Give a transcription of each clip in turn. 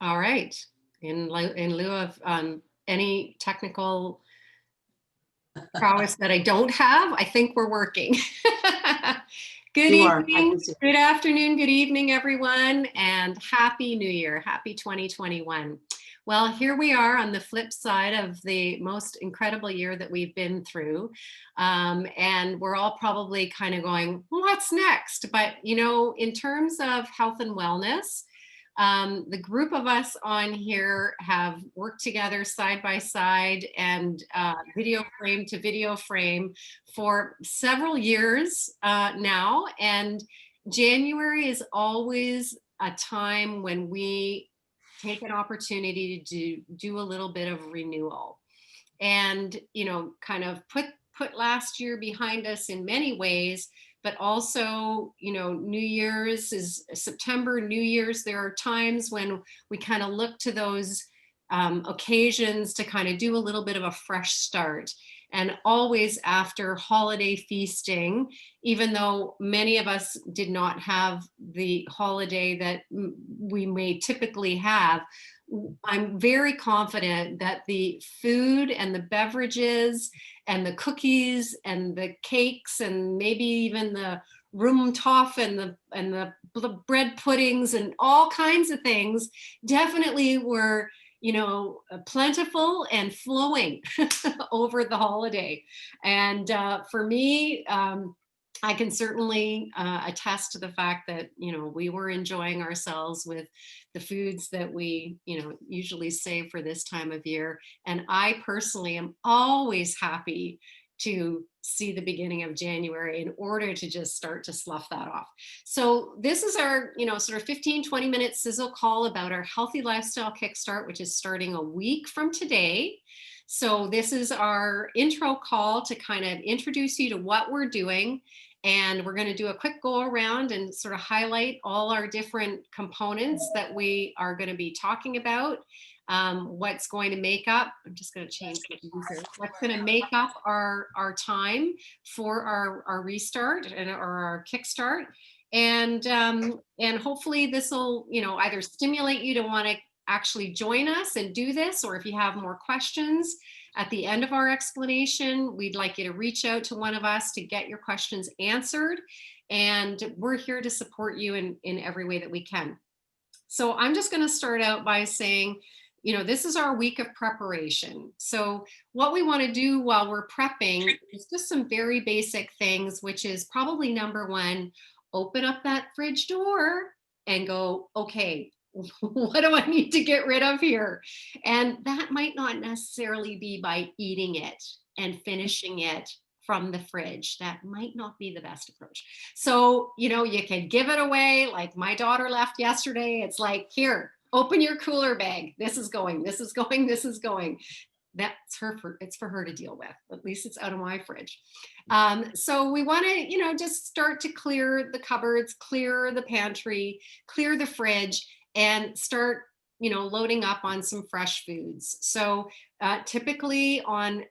All right. In lieu of any technical prowess that I don't have, I think we're working. Good You are. I can evening, see. good afternoon, good evening, everyone, and Happy New Year. Happy 2021. Well, here we are on the flip side of the most incredible year that we've been through. And we're all probably kind of going, what's next? But, in terms of health and wellness, the group of us on here have worked together side by side and video frame to video frame for several years now. And January is always a time when we take an opportunity to do a little bit of renewal and kind of put last year behind us in many ways, but also New Year's is September. New Year's, there are times when we kind of look to those occasions to kind of do a little bit of a fresh start, and always after holiday feasting, even though many of us did not have the holiday that we may typically have. I'm very confident that the food and the beverages and the cookies and the cakes and maybe even the room toff and the bread puddings and all kinds of things definitely were plentiful and flowing over the holiday. And for me, I can certainly attest to the fact that we were enjoying ourselves with the foods that we usually save for this time of year. And I personally am always happy to see the beginning of January in order to just start to slough that off. So this is our sort of 15-20 minute sizzle call about our healthy lifestyle kickstart, which is starting a week from today. So this is our intro call to kind of introduce you to what we're doing. And we're going to do a quick go around and sort of highlight all our different components that we are going to be talking about. What's going to make up, I'm just going to change the user, what's going to make up our time for our restart and or our kickstart. And hopefully this will, either stimulate you to want to actually join us and do this, or if you have more questions at the end of our explanation, we'd like you to reach out to one of us to get your questions answered. And we're here to support you in every way that we can. So I'm just going to start out by saying, this is our week of preparation. So what we want to do while we're prepping is just some very basic things, which is probably number one, open up that fridge door and go, okay, what do I need to get rid of here? And that might not necessarily be by eating it and finishing it from the fridge. That might not be the best approach. So, you can give it away. Like my daughter left yesterday. It's like, here, open your cooler bag. This is going, this is going, this is going. It's for her to deal with. At least it's out of my fridge. So we want to, just start to clear the cupboards, clear the pantry, clear the fridge, and start loading up on some fresh foods. So typically on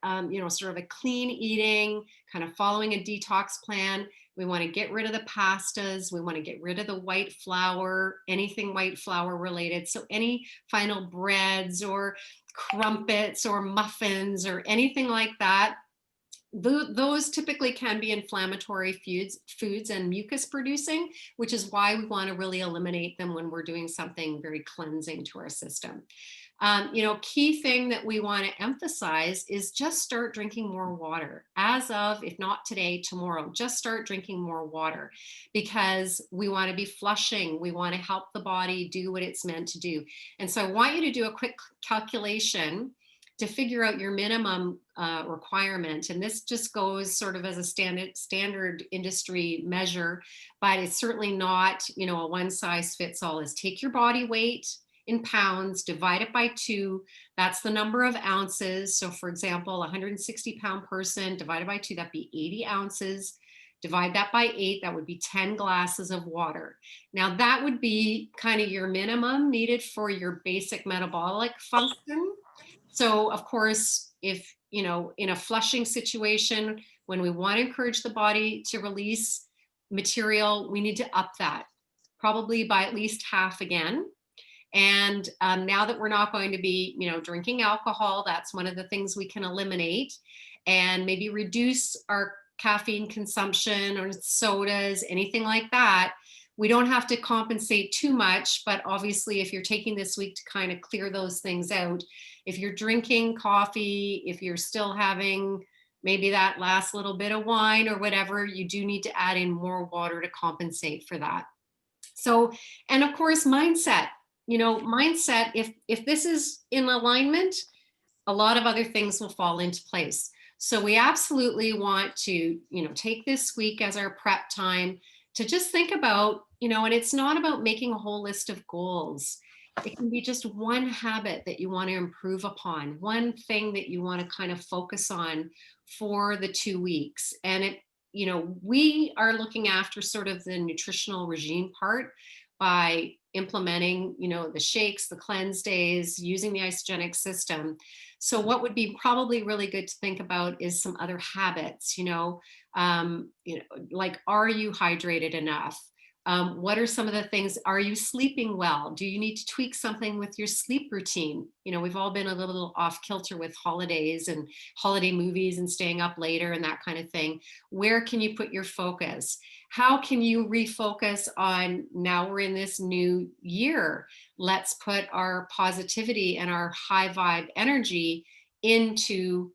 sort of a clean eating, kind of following a detox plan, we want to get rid of the pastas, we want to get rid of the white flour, anything white flour related. So any final breads or crumpets or muffins or anything like that, those typically can be inflammatory foods and mucus producing, which is why we want to really eliminate them when we're doing something very cleansing to our system. Key thing that we want to emphasize is just start drinking more water. As of, if not today, tomorrow, just start drinking more water, because we want to be flushing. We want to help the body do what it's meant to do. And so I want you to do a quick calculation to figure out your minimum requirement. And this just goes sort of as a standard industry measure, but it's certainly not, a one size fits all. Is take your body weight in pounds, divide it by 2. That's the number of ounces. So for example, a 160-pound person divided by 2, that'd be 80 ounces. Divide that by 8, that would be 10 glasses of water. Now that would be kind of your minimum needed for your basic metabolic function. So of course, if, in a flushing situation, when we want to encourage the body to release material, we need to up that probably by at least half again. And now that we're not going to be, drinking alcohol, that's one of the things we can eliminate, and maybe reduce our caffeine consumption or sodas, anything like that. We don't have to compensate too much, but obviously, if you're taking this week to kind of clear those things out, if you're drinking coffee, if you're still having maybe that last little bit of wine or whatever, you do need to add in more water to compensate for that. So, and of course, mindset. Mindset. If this is in alignment, a lot of other things will fall into place. So we absolutely want to, take this week as our prep time to just think about, and it's not about making a whole list of goals. It can be just one habit that you want to improve upon, one thing that you want to kind of focus on for the 2 weeks. And we are looking after sort of the nutritional regime part by implementing, the shakes, the cleanse days, using the isogenic system. So what would be probably really good to think about is some other habits, like, are you hydrated enough? What are some of the things? Are you sleeping well? Do you need to tweak something with your sleep routine? We've all been a little off kilter with holidays and holiday movies and staying up later and that kind of thing. Where can you put your focus? How can you refocus on, now we're in this new year? Let's put our positivity and our high vibe energy into,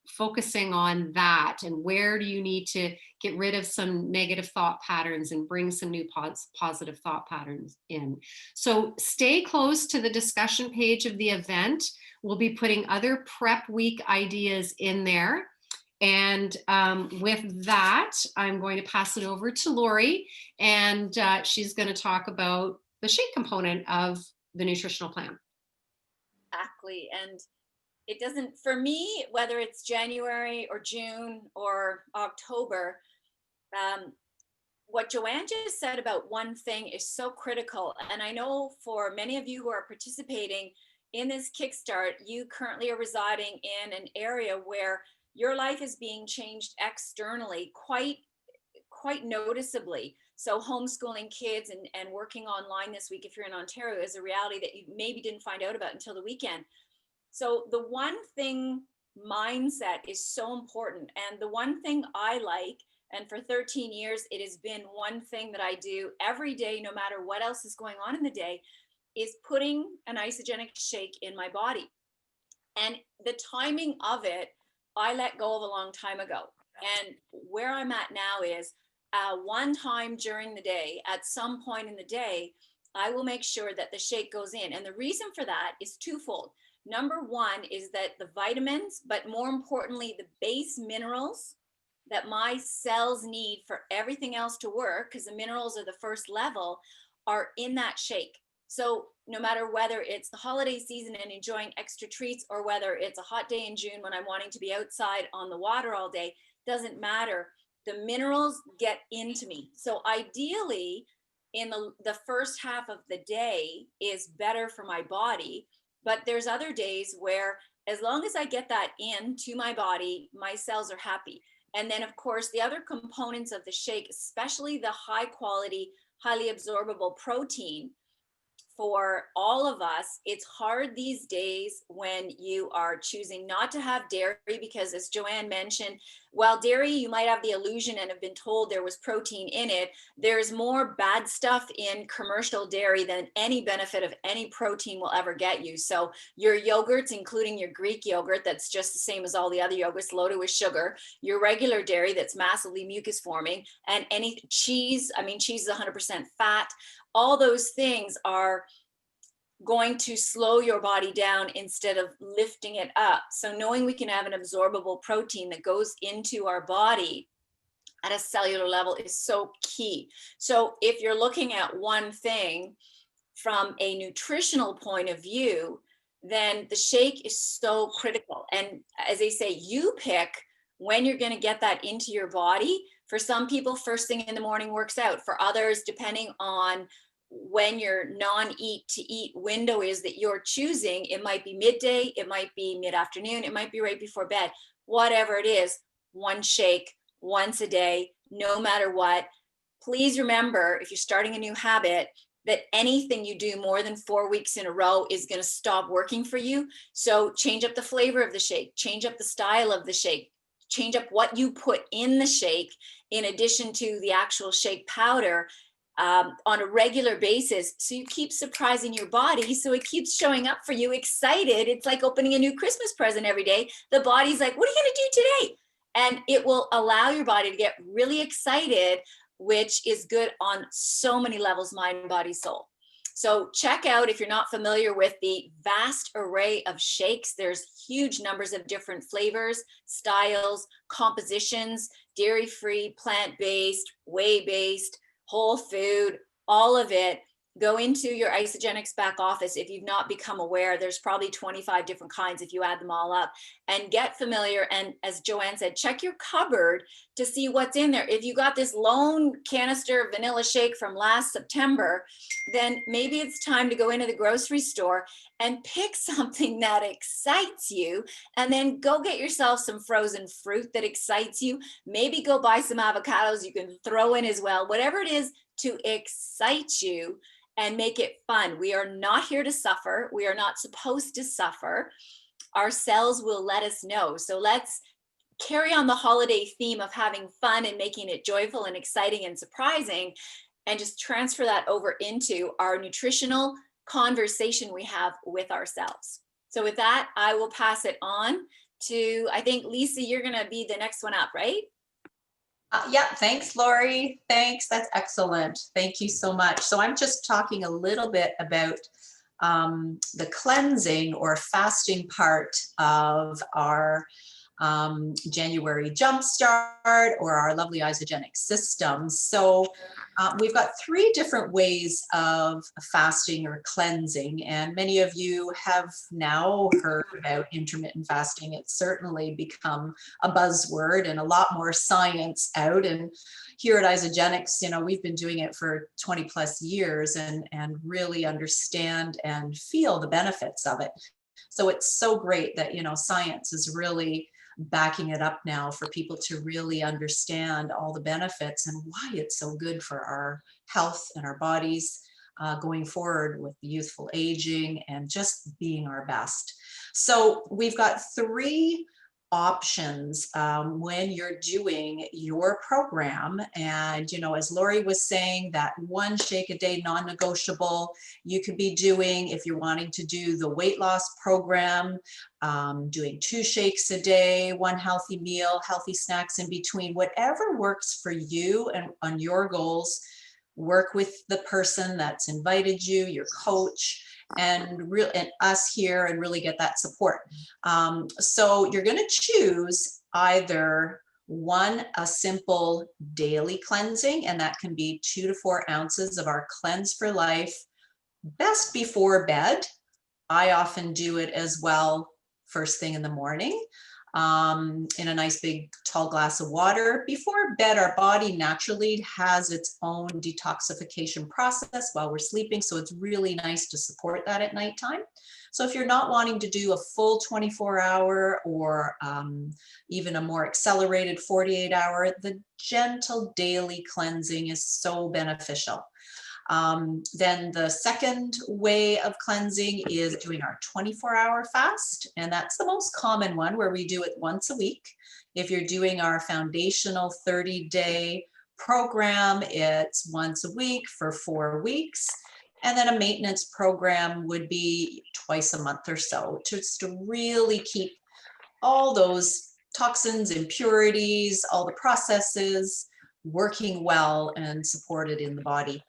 focusing on that. And where do you need to get rid of some negative thought patterns and bring some new positive thought patterns in? So stay close to the discussion page of the event. We'll be putting other prep week ideas in there. And with that, I'm going to pass it over to Lori, and she's going to talk about the shake component of the nutritional plan. Exactly. And it doesn't, for me, whether it's January or June or October, what Joanne just said about one thing is so critical. And I know for many of you who are participating in this Kickstart, you currently are residing in an area where your life is being changed externally quite noticeably. So homeschooling kids and working online this week, if you're in Ontario, is a reality that you maybe didn't find out about until the weekend. So the one thing mindset is so important. And the one thing I like, and for 13 years, it has been one thing that I do every day, no matter what else is going on in the day, is putting an isogenic shake in my body. And the timing of it, I let go of a long time ago. And where I'm at now is one time during the day, at some point in the day, I will make sure that the shake goes in. And the reason for that is twofold. Number one is that the vitamins, but more importantly, the base minerals that my cells need for everything else to work, because the minerals are the first level, are in that shake. So no matter whether it's the holiday season and enjoying extra treats, or whether it's a hot day in June when I'm wanting to be outside on the water all day, doesn't matter. The minerals get into me. So ideally, in the first half of the day is better for my body. But there's other days where, as long as I get that into my body, my cells are happy. And then, of course, the other components of the shake, especially the high quality, highly absorbable protein, for all of us, it's hard these days when you are choosing not to have dairy, because as Joanne mentioned, while dairy, you might have the illusion and have been told there was protein in it, there's more bad stuff in commercial dairy than any benefit of any protein will ever get you. So your yogurts, including your Greek yogurt, that's just the same as all the other yogurts, loaded with sugar, your regular dairy that's massively mucus forming, and any cheese, cheese is 100% fat. All those things are going to slow your body down instead of lifting it up. So knowing we can have an absorbable protein that goes into our body at a cellular level is so key. So if you're looking at one thing from a nutritional point of view, then the shake is so critical. And as they say, you pick when you're going to get that into your body. For some people, first thing in the morning works out. For others, depending on when your non-eat to eat window is that you're choosing, it might be midday, it might be mid-afternoon, it might be right before bed. Whatever it is, one shake once a day, no matter what. Please remember, if you're starting a new habit, that anything you do more than 4 weeks in a row is going to stop working for you. So change up the flavor of the shake, change up the style of the shake, change up what you put in the shake in addition to the actual shake powder, on a regular basis. So you keep surprising your body. So it keeps showing up for you excited. It's like opening a new Christmas present every day. The body's like, what are you going to do today? And it will allow your body to get really excited, which is good on so many levels, mind, body, soul. So check out, if you're not familiar with the vast array of shakes, there's huge numbers of different flavors, styles, compositions, dairy-free, plant-based, whey-based, whole food, all of it. Go into your Isagenix back office. If you've not become aware, there's probably 25 different kinds if you add them all up, and get familiar. And as Joanne said, check your cupboard to see what's in there. If you got this lone canister vanilla shake from last September, then maybe it's time to go into the grocery store and pick something that excites you, and then go get yourself some frozen fruit that excites you. Maybe go buy some avocados you can throw in as well, whatever it is to excite you and make it fun. We are not here to suffer. We are not supposed to suffer. Our cells will let us know. So let's carry on the holiday theme of having fun and making it joyful and exciting and surprising, and just transfer that over into our nutritional conversation we have with ourselves. So with that, I will pass it on to, I think, Lisa, you're going to be the next one up, right? Yeah, thanks, Lori. Thanks. That's excellent. Thank you so much. So I'm just talking a little bit about the cleansing or fasting part of our January Jumpstart or our lovely isogenic system. So we've got 3 different ways of fasting or cleansing, and many of you have now heard about intermittent fasting. It's certainly become a buzzword and a lot more science out. And here at Isogenics, you know, we've been doing it for 20 plus years and really understand and feel the benefits of it. So it's so great that, you know, science is really backing it up now for people to really understand all the benefits and why it's so good for our health and our bodies going forward with youthful aging and just being our best. So we've got 3 options when you're doing your program. And, you know, as Lori was saying, that 1 shake a day, non-negotiable, you could be doing, if you're wanting to do the weight loss program, doing 2 shakes a day, 1 healthy meal, healthy snacks in between, whatever works for you and on your goals. Work with the person that's invited you, your coach, and us here, and really get that support. So you're going to choose either a simple daily cleansing, and that can be 2 to 4 ounces of our Cleanse for Life, best before bed. I often do it as well first thing in the morning, in a nice big tall glass of water. Before bed, our body naturally has its own detoxification process while we're sleeping, so it's really nice to support that at nighttime. So if you're not wanting to do a full 24-hour or even a more accelerated 48-hour, the gentle daily cleansing is so beneficial. Then the second way of cleansing is doing our 24-hour fast, and that's the most common one, where we do it once a week. If you're doing our foundational 30-day program, it's once a week for 4 weeks. And then a maintenance program would be twice a month or so, just to really keep all those toxins, impurities, all the processes working well and supported in the body.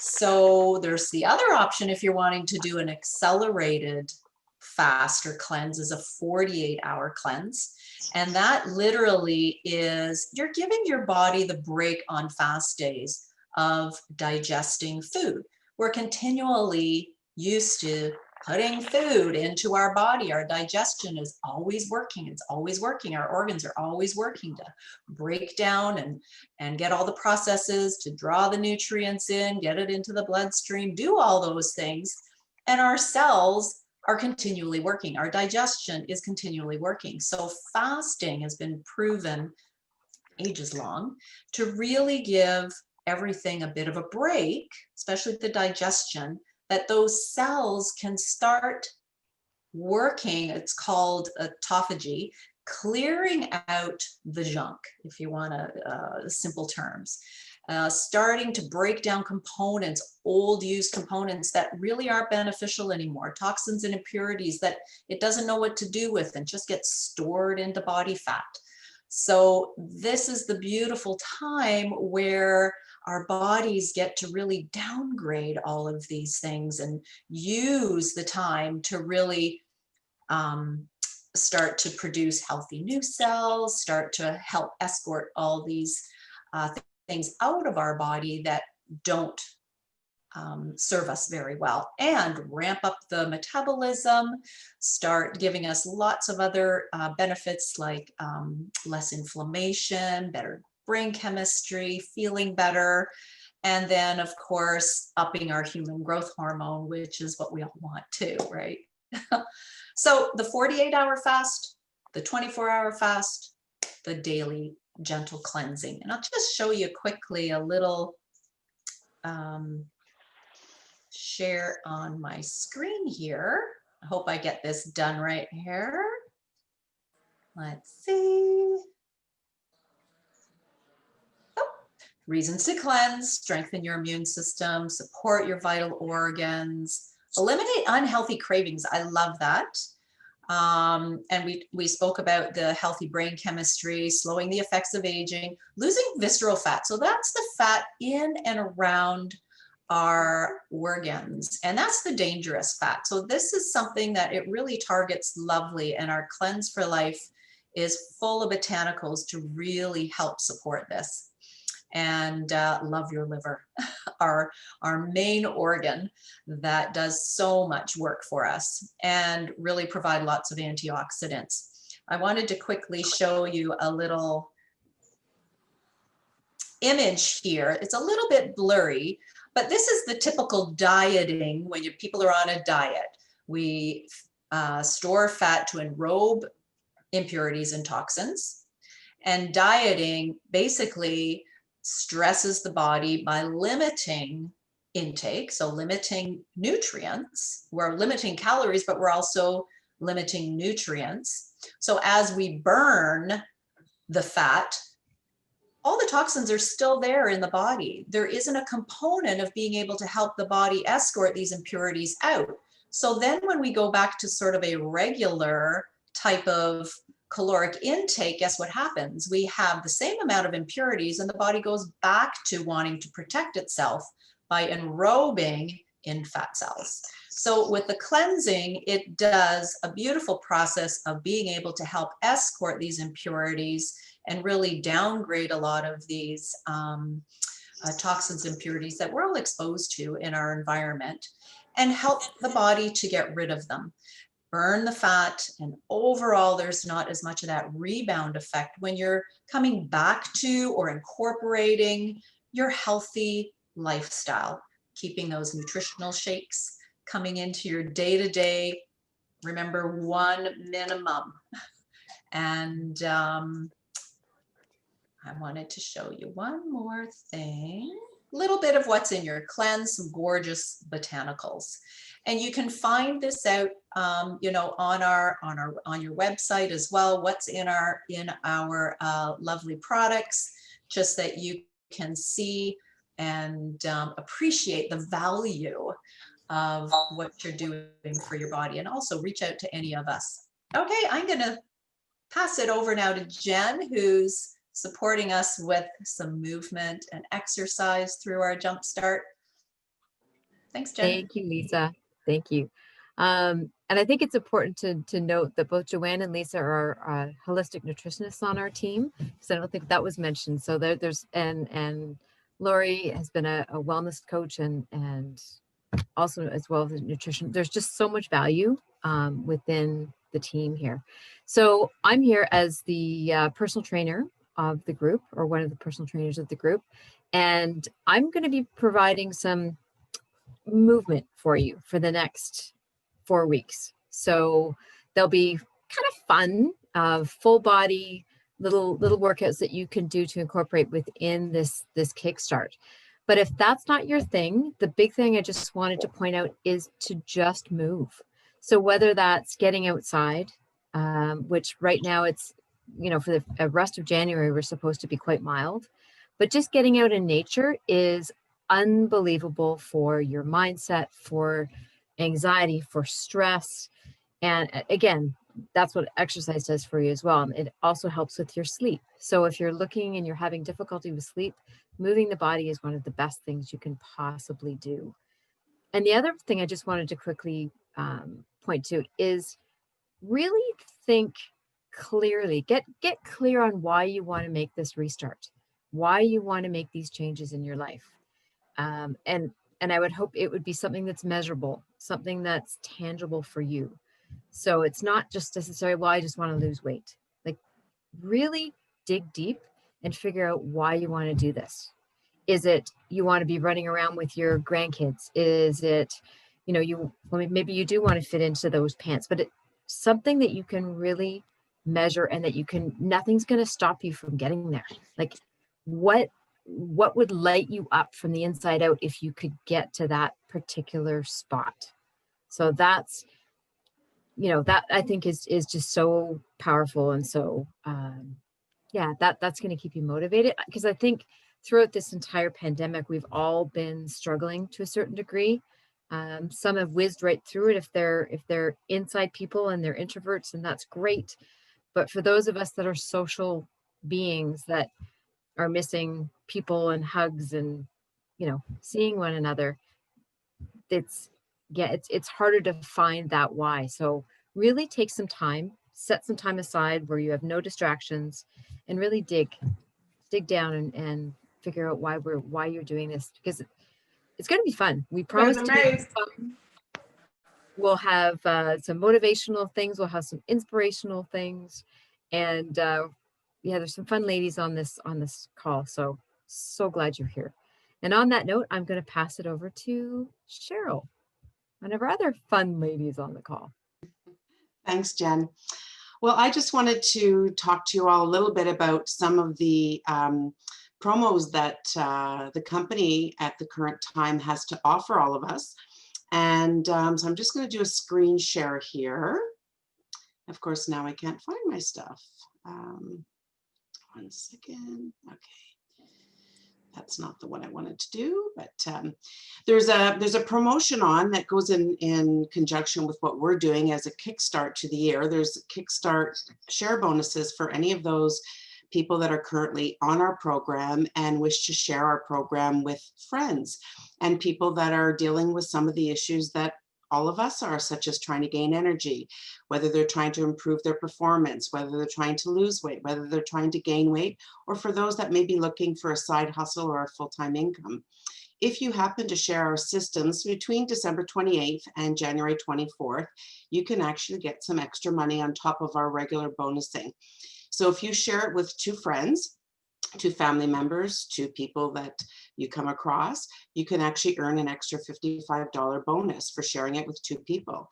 So there's the other option if you're wanting to do an accelerated fast or cleanse, is a 48-hour cleanse. And that literally is, you're giving your body the break on fast days of digesting food. We're continually used to putting food into our body. Our digestion is always working. It's always working. Our organs are always working to break down and get all the processes, to draw the nutrients in, get it into the bloodstream, do all those things. And our cells are continually working. Our digestion is continually working. So fasting has been proven ages long to really give everything a bit of a break, especially the digestion, that those cells can start working. It's called autophagy, clearing out the junk, if you want to simple terms. Starting to break down components, old used components that really aren't beneficial anymore, toxins and impurities that it doesn't know what to do with and just get stored into body fat. So this is the beautiful time where our bodies get to really downgrade all of these things and use the time to really start to produce healthy new cells, start to help escort all these things out of our body that don't serve us very well, and ramp up the metabolism, start giving us lots of other benefits like less inflammation, better brain chemistry, feeling better, and then of course upping our human growth hormone, which is what we all want too, right? So the 48-hour fast, the 24-hour fast, the daily gentle cleansing. And I'll just show you quickly a little share on my screen here. I hope I get this done right here. Let's see. Oh, reasons to cleanse: strengthen your immune system, support your vital organs, eliminate unhealthy cravings. I love that. And we spoke about the healthy brain chemistry, slowing the effects of aging, losing visceral fat. So that's the fat in and around our organs, and that's the dangerous fat. So this is something that it really targets lovely, and our Cleanse for Life is full of botanicals to really help support this. And love your liver, our main organ that does so much work for us and really provide lots of antioxidants. I wanted to quickly show you a little image here. It's a little bit blurry, but this is the typical dieting when people are on a diet. We store fat to enrobe impurities and toxins, and dieting basically stresses the body by limiting intake, so limiting nutrients. We're limiting calories, but we're also limiting nutrients. So as we burn the fat, all the toxins are still there in the body. There isn't a component of being able to help the body escort these impurities out. So then when we go back to sort of a regular type of caloric intake, guess what happens? We have the same amount of impurities, and the body goes back to wanting to protect itself by enrobing in fat cells. So with the cleansing, it does a beautiful process of being able to help escort these impurities and really downgrade a lot of these toxins, impurities that we're all exposed to in our environment, and help the body to get rid of them. Burn the fat, and overall there's not as much of that rebound effect when you're coming back to or incorporating your healthy lifestyle, keeping those nutritional shakes coming into your day-to-day. Remember, one minimum. And I wanted to show you one more thing, a little bit of what's in your cleanse, some gorgeous botanicals. And you can find this out, you know, on your website as well. What's in our lovely products, just that you can see and appreciate the value of what you're doing for your body, and also reach out to any of us. Okay, I'm going to pass it over now to Jen, who's supporting us with some movement and exercise through our Jumpstart. Thanks, Jen. Thank you, Lisa. Thank you. And I think it's important to note that both Joanne and Lisa are holistic nutritionists on our team, because I don't think that was mentioned. So there's and Lori has been a wellness coach and also as well as nutrition. There's just so much value within the team here. So I'm here as the personal trainer of the group, or one of the personal trainers of the group, and I'm going to be providing some movement for you for the next 4 weeks. So they'll be kind of fun, full body little workouts that you can do to incorporate within this Kickstart. But if that's not your thing, the big thing I just wanted to point out is to just move. So whether that's getting outside, which right now it's, for the rest of January, we're supposed to be quite mild, but just getting out in nature is unbelievable for your mindset, for anxiety, for stress. And again, that's what exercise does for you as well. It also helps with your sleep. So if you're looking and you're having difficulty with sleep, moving the body is one of the best things you can possibly do. And the other thing I just wanted to quickly point to is really think clearly, get clear on why you want to make this restart, why you want to make these changes in your life. And I would hope it would be something that's measurable, something that's tangible for you. So it's not just necessarily, well, I just want to lose weight. Like, really dig deep and figure out why you want to do this. Is it you want to be running around with your grandkids? Is it, maybe you do want to fit into those pants, but it's something that you can really measure and that nothing's going to stop you from getting there. Like, what would light you up from the inside out if you could get to that particular spot? So that's, that I think is just so powerful. And so, that's going to keep you motivated, because I think throughout this entire pandemic, we've all been struggling to a certain degree. Some have whizzed right through it if they're inside people and they're introverts, and that's great. But for those of us that are social beings that are missing people and hugs and, seeing one another, it's harder to find that why. So really take some time, set some time aside where you have no distractions, and really dig down and figure out why you're doing this, because it's going to be fun. We promise to make it fun. We'll have some motivational things. We'll have some inspirational things, and there's some fun ladies on this call. So glad you're here. And on that note, I'm going to pass it over to Cheryl, one of our other fun ladies on the call. Thanks, Jen. Well, I just wanted to talk to you all a little bit about some of the promos that the company at the current time has to offer all of us. And so I'm just going to do a screen share here. Of course, now I can't find my stuff. 1 second. Okay. That's not the one I wanted to do, but there's a promotion on that goes in conjunction with what we're doing as a kickstart to the year. There's Kickstart share bonuses for any of those people that are currently on our program and wish to share our program with friends and people that are dealing with some of the issues that all of us are, such as trying to gain energy, whether they're trying to improve their performance, whether they're trying to lose weight, whether they're trying to gain weight, or for those that may be looking for a side hustle or a full-time income. If you happen to share our systems between December 28th and January 24th, you can actually get some extra money on top of our regular bonusing. So if you share it with 2 friends, 2 family members, 2 people that you come across, you can actually earn an extra $55 bonus for sharing it with 2 people.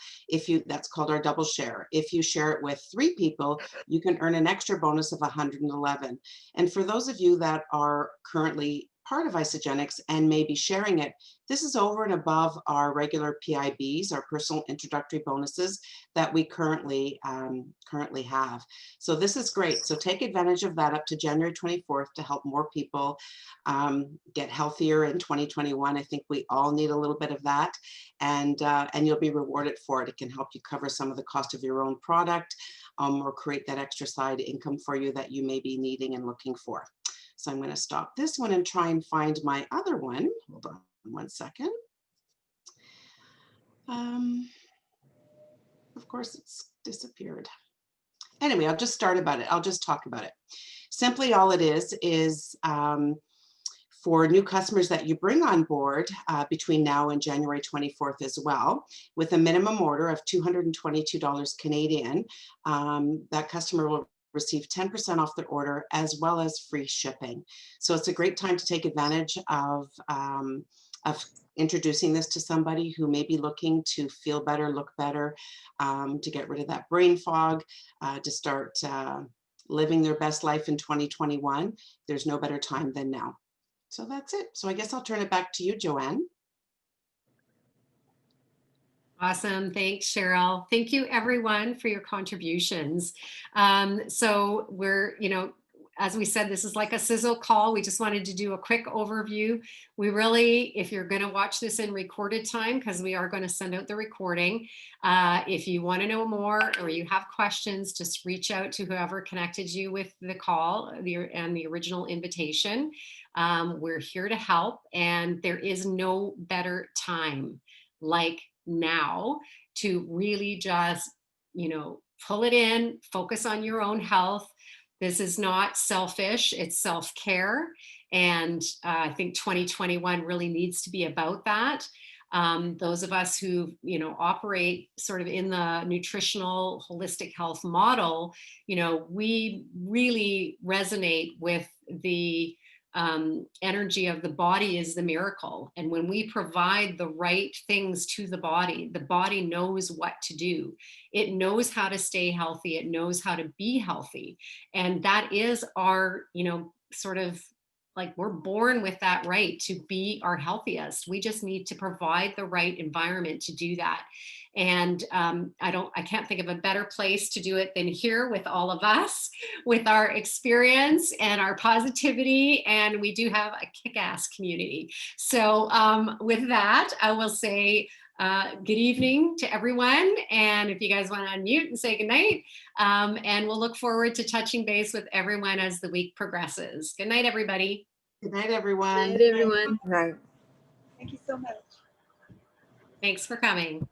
That's called our double share. If you share it with 3 people, you can earn an extra bonus of $111. And for those of you that are currently part of Isagenix and may be sharing it, this is over and above our regular PIBs, our personal introductory bonuses that we currently have. So this is great. So take advantage of that up to January 24th to help more people get healthier in 2021. I think we all need a little bit of that, and you'll be rewarded for it. It can help you cover some of the cost of your own product or create that extra side income for you that you may be needing and looking for. So I'm going to stop this one and try and find my other one. Hold on 1 second. Of course, it's disappeared. Anyway, I'll just talk about it. Simply all it is for new customers that you bring on board between now and January 24th as well, with a minimum order of $222 Canadian, that customer will receive 10% off their order as well as free shipping. So it's a great time to take advantage of introducing this to somebody who may be looking to feel better, look better, to get rid of that brain fog, to start living their best life in 2021, there's no better time than now. So that's it. So I guess I'll turn it back to you, Joanne. Awesome. Thanks, Cheryl. Thank you, everyone, for your contributions. So we're, as we said, this is like a sizzle call. We just wanted to do a quick overview. We really, if you're going to watch this in recorded time, because we are going to send out the recording, if you want to know more or you have questions, just reach out to whoever connected you with the call and the original invitation. We're here to help, and there is no better time like now to really just, pull it in, focus on your own health. This is not selfish, it's self-care. And I think 2021 really needs to be about that. Those of us who, operate sort of in the nutritional holistic health model, we really resonate with the energy of the body is the miracle. And when we provide the right things to the body knows what to do. It knows how to stay healthy. It knows how to be healthy. And that is our, sort of like, we're born with that right to be our healthiest. We just need to provide the right environment to do that. And I can't think of a better place to do it than here with all of us, with our experience and our positivity. And we do have a kick-ass community. So with that, I will say good evening to everyone. And if you guys want to unmute and say goodnight, and we'll look forward to touching base with everyone as the week progresses. Good night, everybody. Good night, everyone. Good night, everyone. Right. Thank you so much. Thanks for coming.